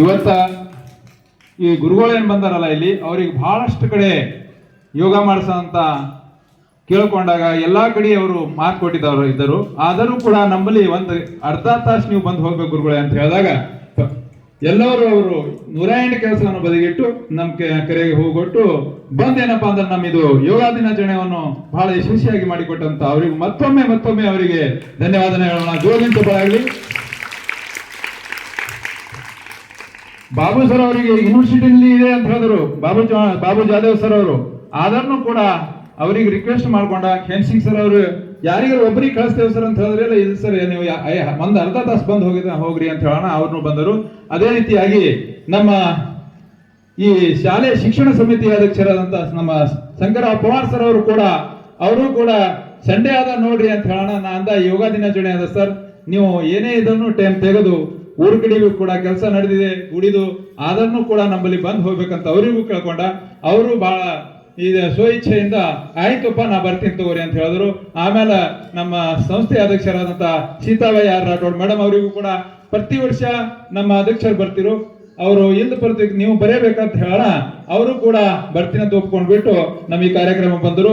ಇವತ್ತ ಈ ಗುರುಗಳೇನು ಬಂದಾರಲ್ಲ ಇಲ್ಲಿ ಅವ್ರಿಗೆ ಬಹಳಷ್ಟು ಕಡೆ ಯೋಗ ಮಾಡಿಸೋಂತ ಕೇಳ್ಕೊಂಡಾಗ ಎಲ್ಲಾ ಕಡೆ ಅವರು ಮಾರ್ಕ್ ಕೊಟ್ಟಿದ್ದವರು ಇದ್ದರು. ಆದರೂ ಕೂಡ ನಮ್ಮಲ್ಲಿ ಒಂದು ಅರ್ಧ ತಾಸು ನೀವು ಬಂದು ಹೋಗ್ಬೇಕು ಗುರುಗಳೇ ಅಂತ ಹೇಳಿದಾಗ ಎಲ್ಲರೂ ಅವರು 108 ಕೆಲಸವನ್ನು ಬದಿಗಿಟ್ಟು ನಮ್ಮ ಕರೆಗೆ ಹೋಗೊಟ್ಟು ಬಂದೇನಪ್ಪಾ ಅಂದ್ರೆ ನಮ್ಮಿದು ಯೋಗ ದಿನಾಚರಣೆಯನ್ನು ಬಹಳ ಯಶಸ್ವಿಯಾಗಿ ಮಾಡಿಕೊಟ್ಟಂತ ಅವರಿಗೆ ಮತ್ತೊಮ್ಮೆ ಅವರಿಗೆ ಧನ್ಯವಾದ ಹೇಳೋಣ. ಜೋಗಿಂತ ಬರಲಿ. ಬಾಬು ಸರ್ ಅವರಿಗೆ ಯೂನಿವರ್ಸಿಟಿಯಲ್ಲಿ ಇದೆ ಅಂತ ಹೇಳಿದ್ರು, ಬಾಬು ಜಾಧವ್ ಸರ್ ಅವರು. ಆದ್ರೂ ಕೂಡ ಅವರಿಗೆ ರಿಕ್ವೆಸ್ಟ್ ಮಾಡ್ಕೊಂಡ ಖೇನ್ಸಿಂಗ್ ಸರ್ ಅವರು ಯಾರಿಗಾರು ಒಬ್ಬರಿಗೆ ಕಳಿಸ್ತೇವೆ ಸರ್ ಅಂತ ಹೇಳಿದ್ರೆ ಇಲ್ಲ ಸರ್ ನೀವು ಒಂದು ಅರ್ಧ ತಾಸು ಬಂದು ಹೋಗ್ರಿ ಅಂತ ಹೇಳೋಣ. ಅವ್ರನ್ನು ಬಂದರು. ಅದೇ ರೀತಿಯಾಗಿ ನಮ್ಮ ಈ ಶಾಲೆ ಶಿಕ್ಷಣ ಸಮಿತಿ ಅಧ್ಯಕ್ಷರಾದಂತ ನಮ್ಮ ಶಂಕರರಾವ್ ಪವಾರ್ ಸರ್ ಅವರು ಕೂಡ ಸಂಡೇ ಆದ ನೋಡ್ರಿ ಅಂತ ಹೇಳೋಣ. ನಾ ಅಂದ ಯೋಗ ದಿನಾಚರಣೆ ಅದ ಸರ್, ನೀವು ಏನೇ ಇದನ್ನು ಟೈಮ್ ತೆಗೆದು ಊರ್ ಕಡೆಗೂ ಕೂಡ ಕೆಲಸ ನಡೆದಿದೆ ಉಳಿದು ಅದನ್ನು ಕೂಡ ನಮ್ಮಲ್ಲಿ ಬಂದು ಹೋಗ್ಬೇಕಂತ ಅವರಿಗೂ ಕೇಳ್ಕೊಂಡ. ಅವರು ಬಹಳ ಇದು ಸ್ವಇಚ್ಛೆಯಿಂದ ಆಯ್ತಪ್ಪ ನಾ ಬರ್ತೀನಿ ತಗೋರಿ ಅಂತ ಹೇಳಿದ್ರು. ಆಮೇಲೆ ನಮ್ಮ ಸಂಸ್ಥೆ ಅಧ್ಯಕ್ಷರಾದಂತ ಸೀತಾಬಾಯಿ ಆರ್ ರಾಠೋಡ್ ಮೇಡಮ್ ಅವರಿಗೂ ಕೂಡ ಪ್ರತಿ ವರ್ಷ ನಮ್ಮ ಅಧ್ಯಕ್ಷರು ಬರ್ತಿರು, ಅವರು ಇಲ್ಲಿ ಬರ್ತೀವಿ ನೀವು ಬರೇಬೇಕಂತ ಹೇಳೋಣ. ಅವರು ಕೂಡ ಬರ್ತೀನಿ ಅಂತ ಒಪ್ಕೊಂಡ್ಬಿಟ್ಟು ನಮ್ಮ ಈ ಕಾರ್ಯಕ್ರಮ ಬಂದರು.